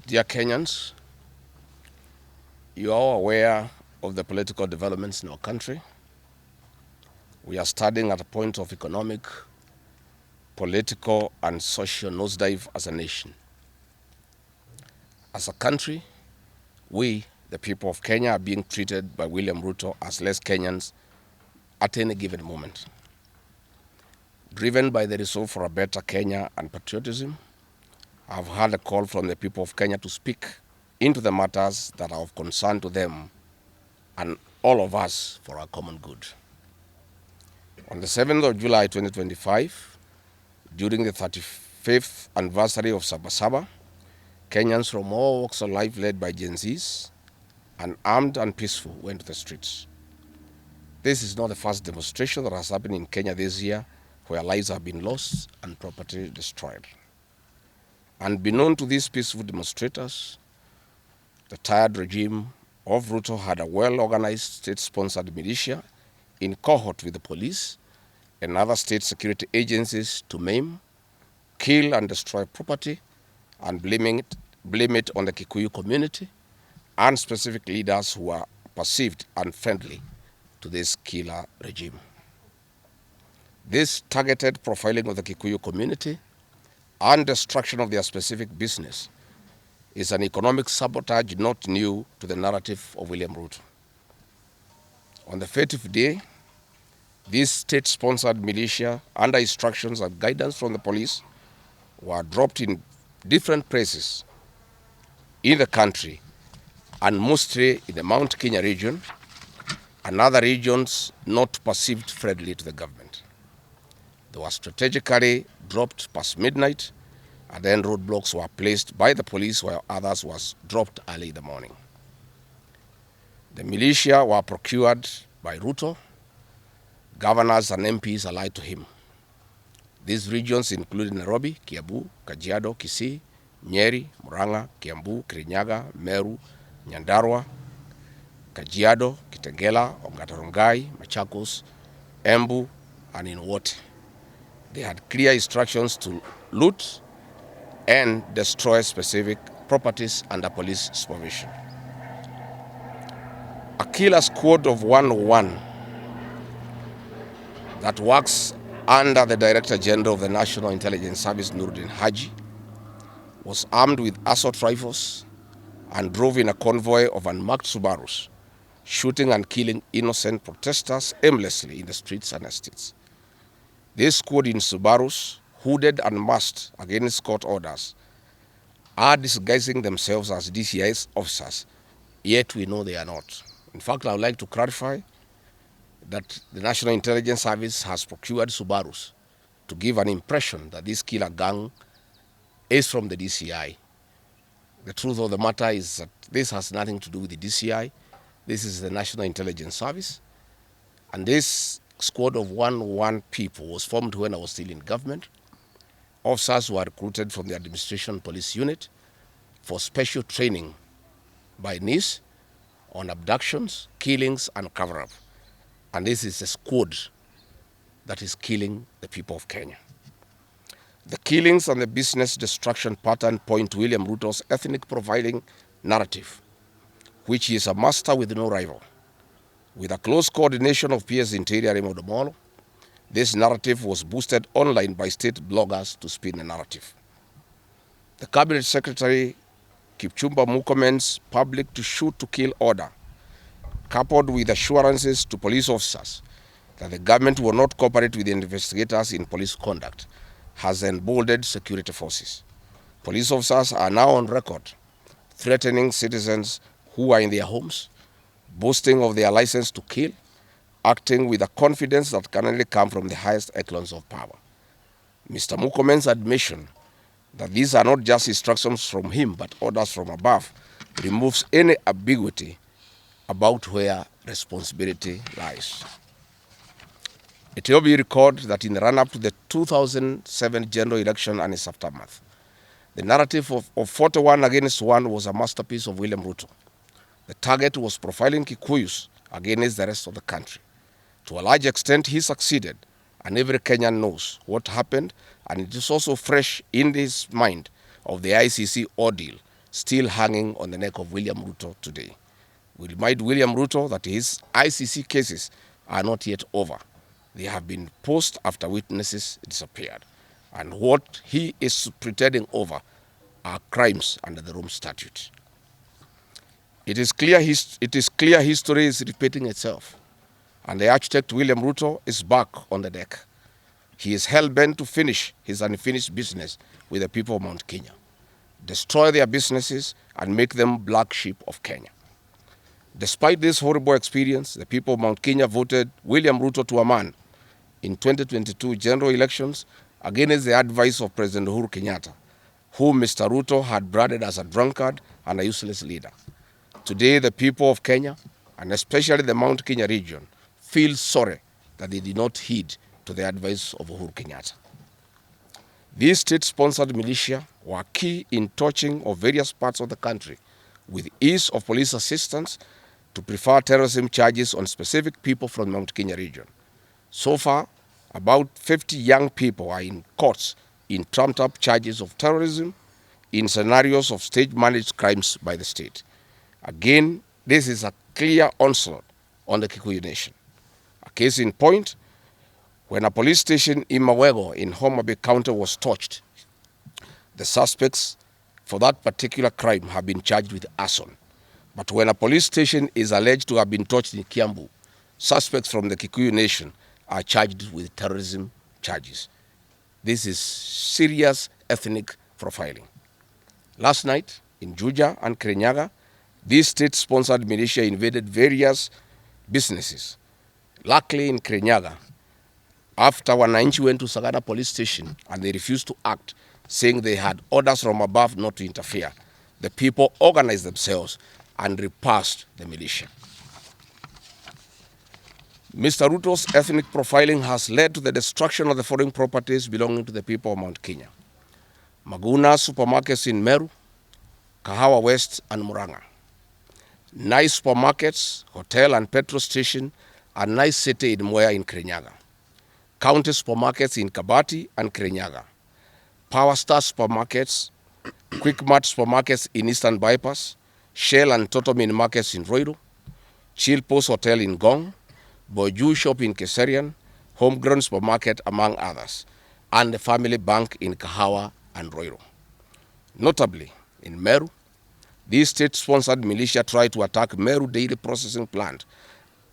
Dear Kenyans, you are all aware of the political developments in our country. We are standing at a point of economic, political, and social nosedive as a nation. As a country, we, the people of Kenya, are being treated by William Ruto as less Kenyans at any given moment. Driven by the resolve for a better Kenya and patriotism, I've heard a call from the people of Kenya to speak into the matters that are of concern to them and all of us for our common good. On the 7th of July 2025, during the 35th anniversary of Sabasaba, Kenyans from all walks of life led by Gen Zs, unarmed and peaceful, went to the streets. This is not the first demonstration that has happened in Kenya this year where lives have been lost and property destroyed. Unbeknown to these peaceful demonstrators, the tired regime of Ruto had a well-organized state-sponsored militia in cohort with the police and other state security agencies to maim, kill and destroy property and blame it on the Kikuyu community and specific leaders who are perceived unfriendly to this killer regime. This targeted profiling of the Kikuyu community and destruction of their specific business is an economic sabotage not new to the narrative of William Ruto. On the 30th day, these state-sponsored militia, under instructions and guidance from the police, were dropped in different places in the country, and mostly in the Mount Kenya region and other regions not perceived friendly to the government. They were strategically dropped past midnight, and then roadblocks were placed by the police while others was dropped early in the morning. The militia were procured by Ruto. Governors and MPs allied to him. These regions include Nairobi, Kiambu, Kajiado, Kisii, Nyeri, Murang'a, Kiambu, Kirinyaga, Meru, Nyandarua, Kajiado, Kitengela, Ongata-Rongai, Machakos, Embu, and in Wote. They had clear instructions to loot and destroy specific properties under police supervision. A killer squad of 101 that works under the Director General of the National Intelligence Service, Nuruddin Haji, was armed with assault rifles and drove in a convoy of unmarked Subarus, shooting and killing innocent protesters aimlessly in the streets and estates. This squad in Subarus, hooded and masked against court orders, are disguising themselves as DCI's officers, yet we know they are not. In fact, I would like to clarify that the National Intelligence Service has procured Subarus to give an impression that this killer gang is from the DCI. The truth of the matter is that this has nothing to do with the DCI. This is the National Intelligence Service. And this squad of 101 people was formed when I was still in government. Officers were recruited from the Administration Police Unit for special training by NIS on abductions, killings, and cover-up. And this is a squad that is killing the people of Kenya. The killings and the business destruction pattern point to William Ruto's ethnic profiling narrative, which he is a master with no rival. With a close coordination of PS Interior Raymond Omolo, this narrative was boosted online by state bloggers to spin the narrative. The Cabinet Secretary Kipchumba Murkomen's public to shoot to kill order, coupled with assurances to police officers that the government will not cooperate with the investigators in police conduct, has emboldened security forces. Police officers are now on record threatening citizens who are in their homes, boasting of their license to kill, acting with a confidence that can only come from the highest echelons of power. Mr. Murkomen's admission that these are not just instructions from him but orders from above removes any ambiguity about where responsibility lies. It will be recalled that in the run-up to the 2007 general election and its aftermath, the narrative of 41 against 1 was a masterpiece of William Ruto. The target was profiling Kikuyus against the rest of the country. To a large extent, he succeeded, and every Kenyan knows what happened, and it is also fresh in his mind of the ICC ordeal still hanging on the neck of William Ruto today. We remind William Ruto that his ICC cases are not yet over. They have been posed after witnesses disappeared. And what he is pretending over are crimes under the Rome Statute. It is clear history is repeating itself. And the architect William Ruto is back on the deck. He is hell-bent to finish his unfinished business with the people of Mount Kenya, destroy their businesses and make them black sheep of Kenya. Despite this horrible experience, the people of Mount Kenya voted William Ruto to a man in 2022 general elections against the advice of President Uhuru Kenyatta, whom Mr. Ruto had branded as a drunkard and a useless leader. Today, the people of Kenya, and especially the Mount Kenya region, feel sorry that they did not heed to the advice of Uhuru Kenyatta. These state-sponsored militia were key in touching of various parts of the country with ease of police assistance to prefer terrorism charges on specific people from the Mount Kenya region. So far, about 50 young people are in courts in trumped-up charges of terrorism in scenarios of stage-managed crimes by the state. Again, this is a clear onslaught on the Kikuyu nation. A case in point, when a police station in Mawego in Homa Bay County was torched, the suspects for that particular crime have been charged with arson. But when a police station is alleged to have been torched in Kiambu, suspects from the Kikuyu nation are charged with terrorism charges. This is serious ethnic profiling. Last night, in Juja and Kirinyaga, these state-sponsored militia invaded various businesses. Luckily, in Kirinyaga, after Wananchi went to Sagana police station and they refused to act, saying they had orders from above not to interfere, the people organized themselves and repulsed the militia. Mr. Ruto's ethnic profiling has led to the destruction of the foreign properties belonging to the people of Mount Kenya. Maguna supermarkets in Meru, Kahawa West and Murang'a. Nice supermarkets, hotel and petrol station, and nice city in Mwea in Kirinyaga. County supermarkets in Kabati and Kirinyaga. Power Star supermarkets, Quick Mart supermarkets in Eastern Bypass, Shell and Total Mini markets in Roiro, Chill Post Hotel in Gong, Boju Shop in Keserian, Homegrown Supermarket among others, and the Family Bank in Kahawa and Roiro. Notably, in Meru, these state-sponsored militia tried to attack Meru Dairy Processing Plant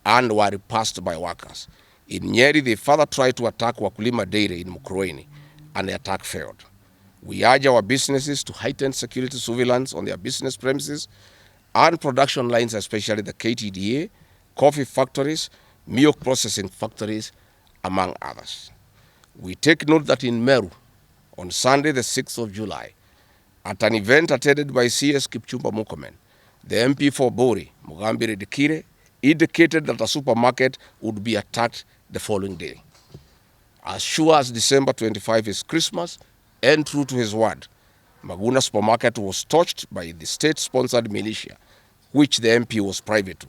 and were repulsed by workers. In Nyeri, they further tried to attack Wakulima Dairy in Mukurweini, and the attack failed. We urge our businesses to heighten security surveillance on their business premises and production lines, especially the KTDA, coffee factories, milk processing factories, among others. We take note that in Meru, on Sunday, the 6th of July, at an event attended by CS Kipchumba Murkomen, the MP for Bori, Mugambire Dikire, indicated that a supermarket would be attacked the following day. As sure as December 25 is Christmas, and true to his word, Maguna supermarket was torched by the state-sponsored militia, which the MP was privy to.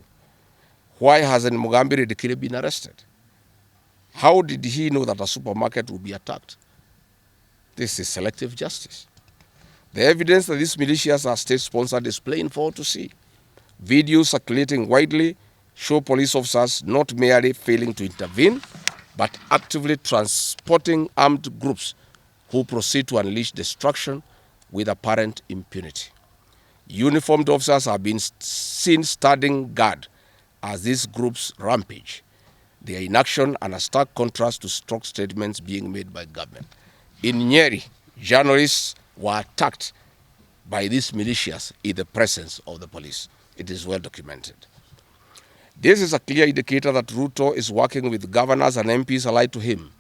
Why hasn't Mugambire Dikire been arrested? How did he know that a supermarket would be attacked? This is selective justice. The evidence that these militias are state-sponsored is plain for all to see. Videos circulating widely show police officers not merely failing to intervene, but actively transporting armed groups who proceed to unleash destruction with apparent impunity. Uniformed officers have been seen standing guard as these groups rampage. They are in action and a stark contrast to strong statements being made by government. In Nyeri, journalists were attacked by these militias in the presence of the police. It is well documented. This is a clear indicator that Ruto is working with governors and MPs allied to him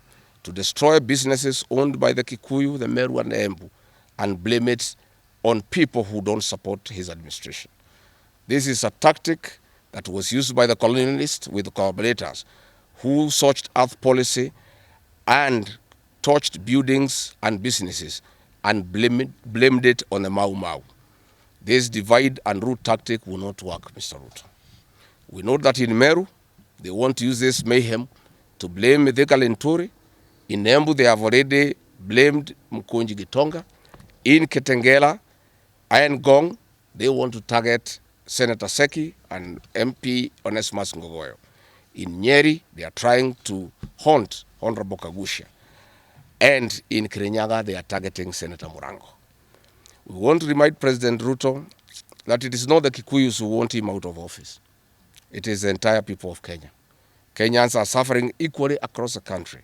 to destroy businesses owned by the Kikuyu, the Meru, and the Embu, and blame it on people who don't support his administration. This is a tactic that was used by the colonialists with collaborators who searched earth policy and torched buildings and businesses and blamed it on the Mau Mau. This divide and rule tactic will not work, Mr. Ruto. We know that in Meru, they want to use this mayhem to blame Mithika Linturi. In Embu, they have already blamed Mkonji Gitonga. In Ketengela, Iron Gong, They want to target Senator Seki and MP Onesmus Ngogoyo. In Nyeri, they are trying to haunt Honorable Kagusha. And in Kirinyaga, they are targeting Senator Murango. We want to remind President Ruto that it is not the Kikuyus who want him out of office. It is the entire people of Kenya. Kenyans are suffering equally across the country.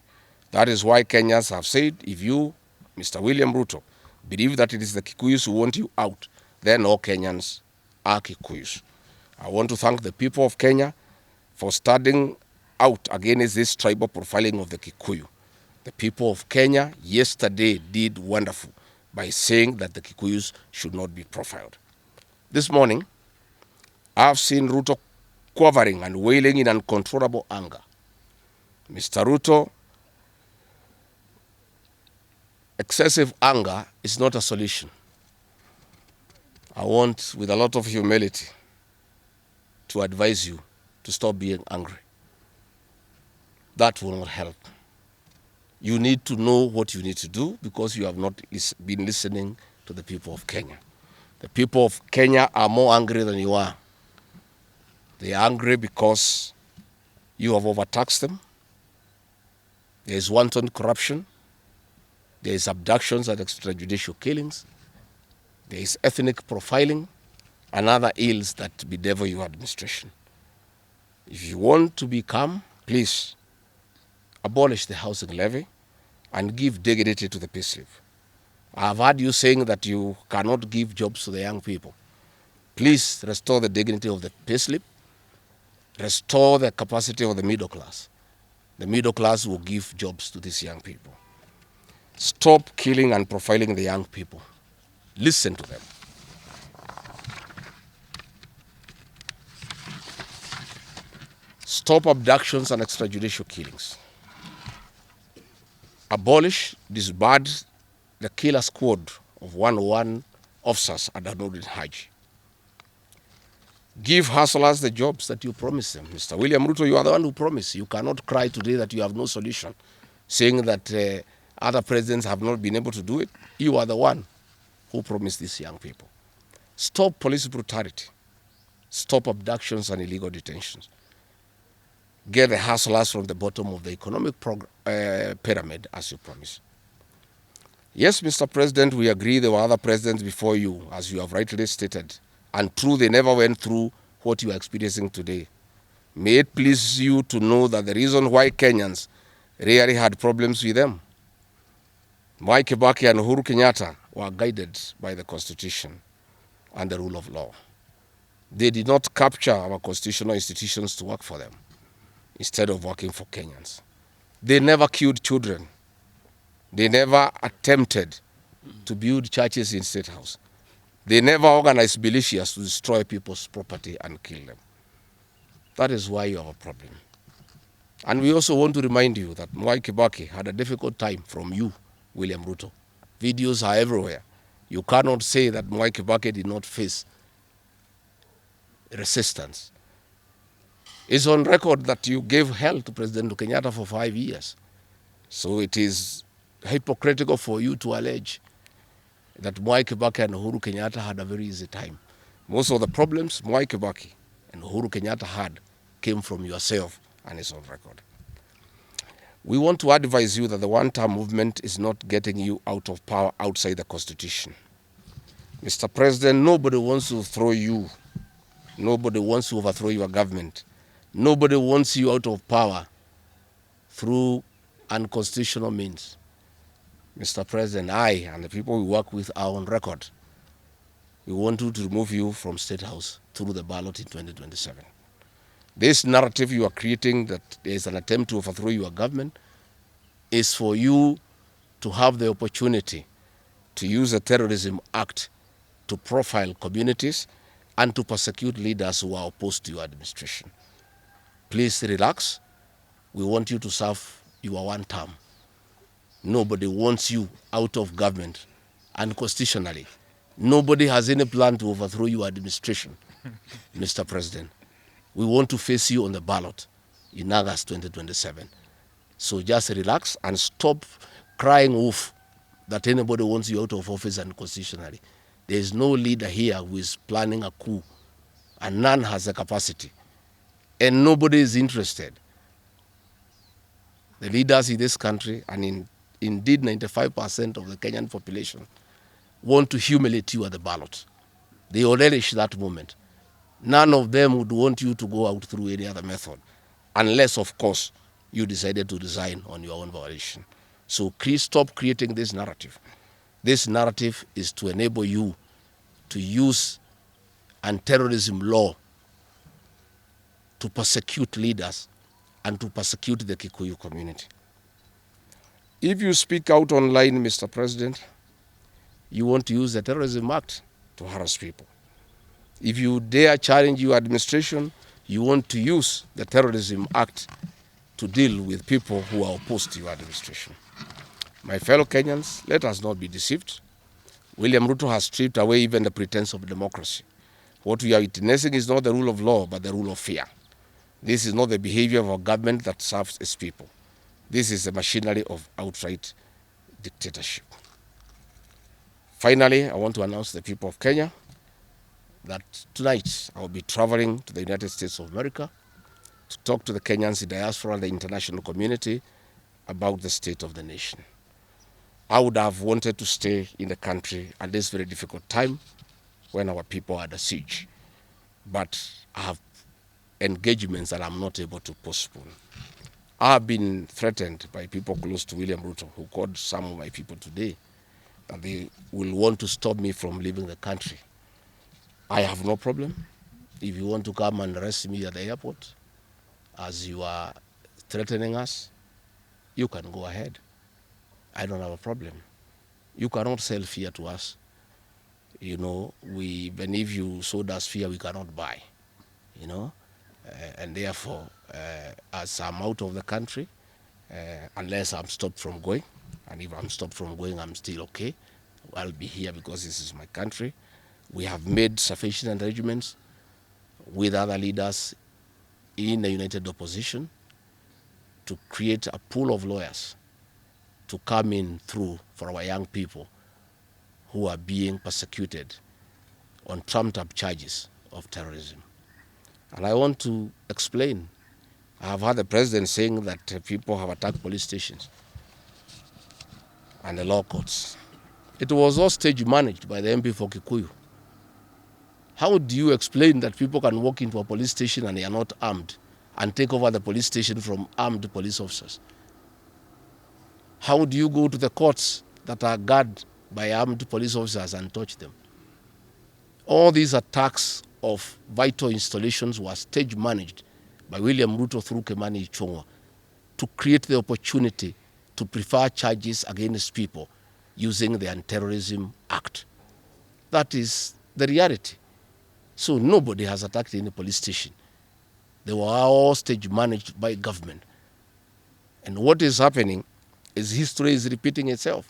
That is why Kenyans have said, if you, Mr. William Ruto, believe that it is the Kikuyus who want you out, then all Kenyans are Kikuyus. I want to thank the people of Kenya for standing out against this tribal profiling of the Kikuyu. The people of Kenya yesterday did wonderful by saying that the Kikuyus should not be profiled. This morning, I've seen Ruto quivering and wailing in uncontrollable anger. Mr. Ruto, excessive anger is not a solution. I want, with a lot of humility, to advise you to stop being angry. That will not help. You need to know what you need to do because you have not been listening to the people of Kenya. The people of Kenya are more angry than you are. They are angry because you have overtaxed them. There is wanton corruption. There is abductions and extrajudicial killings. There is ethnic profiling and other ills that bedevil your administration. If you want to be calm, please abolish the housing levy and give dignity to the payslip. I have heard you saying that you cannot give jobs to the young people. Please restore the dignity of the payslip. Restore the capacity of the middle class. The middle class will give jobs to these young people. Stop killing and profiling the young people. Listen to them. Stop abductions and extrajudicial killings. Abolish, disband the killer squad of 101 officers at Nordin Haji. Give hustlers the jobs that you promised them. Mr. William Ruto, you are the one who promised. You cannot cry today that you have no solution, saying that other presidents have not been able to do it. You are the one who promised these young people. Stop police brutality. Stop abductions and illegal detentions. Get the hustlers from the bottom of the economic pyramid as you promised. Yes, Mr. President, we agree there were other presidents before you, as you have rightly stated. And true, they never went through what you are experiencing today. May it please you to know that the reason why Kenyans really had problems with them, Mwai Kibaki and Uhuru Kenyatta were guided by the Constitution and the rule of law. They did not capture our constitutional institutions to work for them instead of working for Kenyans. They never killed children. They never attempted to build churches in State House. They never organized militias to destroy people's property and kill them. That is why you have a problem. And we also want to remind you that Mwai Kibaki had a difficult time from you, William Ruto. Videos are everywhere. You cannot say that Mwai Kibaki did not face resistance. It's on record that you gave hell to President Kenyatta for 5 years. So it is hypocritical for you to allege that Mwai Kibaki and Uhuru Kenyatta had a very easy time. Most of the problems Mwai Kibaki and Uhuru Kenyatta had came from yourself, and it's on record. We want to advise you that the one-term movement is not getting you out of power outside the Constitution. Mr. President, nobody wants to throw you. Nobody wants to overthrow your government. Nobody wants you out of power through unconstitutional means. Mr. President, I and the people we work with are on record. We want to remove you from State House through the ballot in 2027. This narrative you are creating that there is an attempt to overthrow your government is for you to have the opportunity to use the Terrorism Act to profile communities and to persecute leaders who are opposed to your administration. Please relax. We want you to serve your one term. Nobody wants you out of government, and constitutionally, nobody has any plan to overthrow your administration, Mr. President. We want to face you on the ballot in August 2027. So just relax and stop crying wolf that anybody wants you out of office unconstitutionally. There is no leader here who is planning a coup, and none has the capacity. And nobody is interested. The leaders in this country, and indeed 95% of the Kenyan population, want to humiliate you at the ballot. They will relish that moment. None of them would want you to go out through any other method, unless, of course, you decided to resign on your own volition. So please stop creating this narrative. This narrative is to enable you to use anti-terrorism law to persecute leaders and to persecute the Kikuyu community. If you speak out online, Mr. President, you want to use the Terrorism Act to harass people. If you dare challenge your administration, you want to use the Terrorism Act to deal with people who are opposed to your administration. My fellow Kenyans, let us not be deceived. William Ruto has stripped away even the pretense of democracy. What we are witnessing is not the rule of law, but the rule of fear. This is not the behavior of a government that serves its people. This is the machinery of outright dictatorship. Finally, I want to announce to the people of Kenya that tonight I will be traveling to the United States of America to talk to the Kenyans in diaspora and the international community about the state of the nation. I would have wanted to stay in the country at this very difficult time when our people are under siege, but I have engagements that I'm not able to postpone. I have been threatened by people close to William Ruto, who called some of my people today, that they will want to stop me from leaving the country. I have no problem. If you want to come and arrest me at the airport, as you are threatening us, you can go ahead. I don't have a problem. You cannot sell fear to us. You know, even if you sold us fear, we cannot buy. You know, and therefore, as I'm out of the country, unless I'm stopped from going, and if I'm stopped from going, I'm still okay. I'll be here because this is my country. We have made sufficient arrangements with other leaders in the united opposition to create a pool of lawyers to come in through for our young people who are being persecuted on trumped-up charges of terrorism. And I want to explain. I have heard the president saying that people have attacked police stations and the law courts. It was all stage managed by the MP for Kikuyu. How do you explain that people can walk into a police station and they are not armed and take over the police station from armed police officers? How do you go to the courts that are guarded by armed police officers and touch them? All these attacks of vital installations were stage managed by William Ruto through Kimani Ichung'wah to create the opportunity to prefer charges against people using the Anti-Terrorism Act. That is the reality. So nobody has attacked any police station. They were all stage managed by government. And what is happening is history is repeating itself.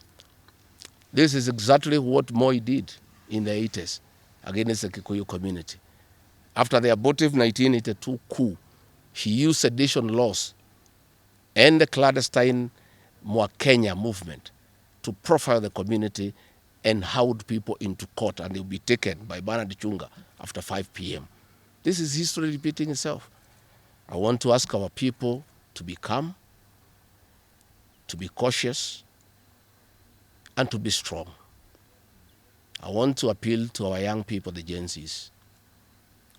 This is exactly what Moi did in the 80s against the Kikuyu community. After the abortive 1982 coup, he used sedition laws and the clandestine Mwa Kenya movement to profile the community and hold people into court, and they'll be taken by Bernard Chunga after 5 p.m. This is history repeating itself. I want to ask our people to be calm, to be cautious, and to be strong. I want to appeal to our young people, the Gen Zs.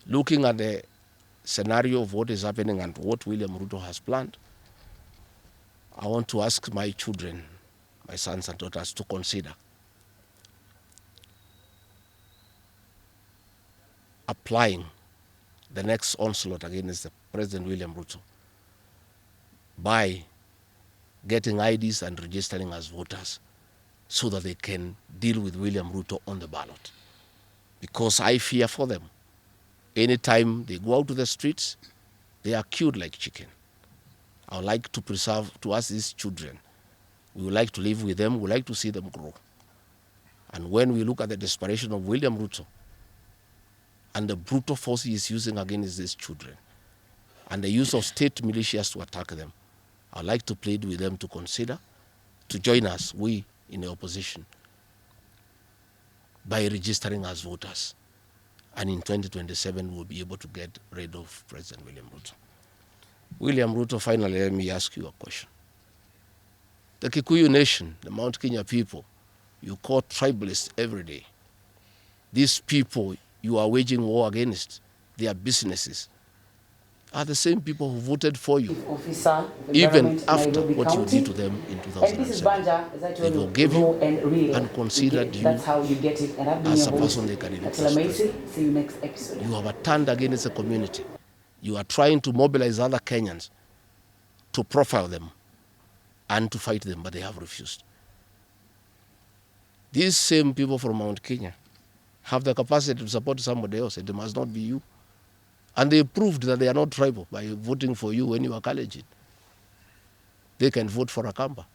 Looking at the scenario of what is happening and what William Ruto has planned, I want to ask my children, my sons and daughters, to consider applying the next onslaught against the President William Ruto by getting IDs and registering as voters so that they can deal with William Ruto on the ballot. Because I fear for them. Anytime they go out to the streets, they are killed like chicken. I would like to preserve to us these children. We would like to live with them. We would like to see them grow. And when we look at the desperation of William Ruto and the brutal force he is using against these children and the use of state militias to attack them, I would like to plead with them to consider, to join us, we in the opposition, by registering as voters. And in 2027, we'll be able to get rid of President William Ruto. William Ruto, finally, let me ask you a question. The Kikuyu nation, the Mount Kenya people, you call tribalists every day. These people you are waging war against, their businesses, are the same people who voted for you, even after what you did to them in 2007. They forgave you and considered you as a person they can entrust. You have turned against the community. You are trying to mobilize other Kenyans to profile them and to fight them, but they have refused. These same people from Mount Kenya have the capacity to support somebody else. It must not be you. And they proved that they are not tribal by voting for you when you are Kalenjin. They can vote for a Kamba.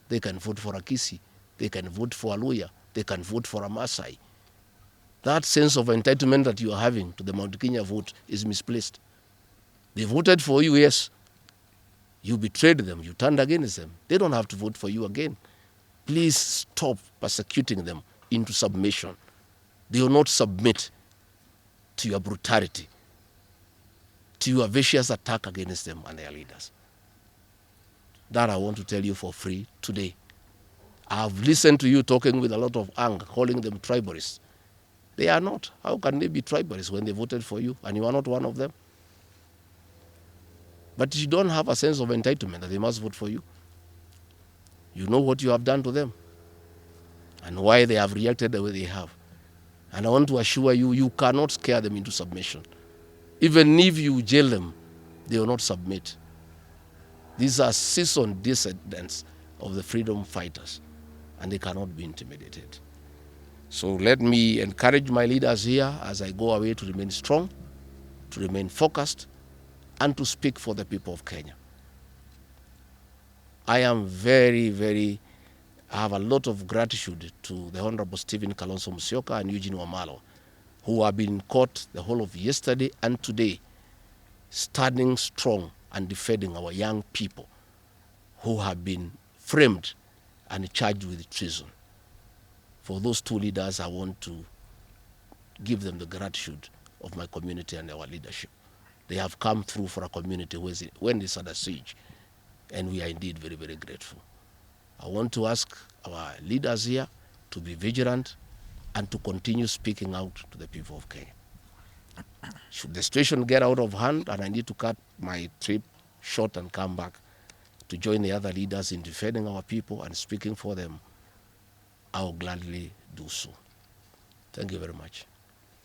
They can vote for a Kisi. They can vote for a Luya. They can vote for a Maasai. That sense of entitlement that you are having to the Mount Kenya vote is misplaced. They voted for you, yes. You betrayed them. You turned against them. They don't have to vote for you again. Please stop persecuting them into submission. They will not submit to your brutality, to your vicious attack against them and their leaders. That I want to tell you for free today. I have listened to you talking with a lot of anger, calling them tribalists. They are not. How can they be tribalists when they voted for you and you are not one of them? But you don't have a sense of entitlement that they must vote for you. You know what you have done to them and why they have reacted the way they have. And I want to assure you, you cannot scare them into submission. Even if you jail them, they will not submit. These are seasoned descendants of the freedom fighters, and they cannot be intimidated. So let me encourage my leaders here as I go away to remain strong, to remain focused, and to speak for the people of Kenya. I am I have a lot of gratitude to the Honorable Stephen Kalonzo Musyoka and Eugene Wamalwa, who have been in court the whole of yesterday and today, standing strong and defending our young people who have been framed and charged with treason. For those two leaders, I want to give them the gratitude of my community and our leadership. They have come through for a community when it's under siege, and we are indeed very, very grateful. I want to ask our leaders here to be vigilant and to continue speaking out to the people of Kenya. Should the situation get out of hand and I need to cut my trip short and come back to join the other leaders in defending our people and speaking for them, I will gladly do so. Thank you very much.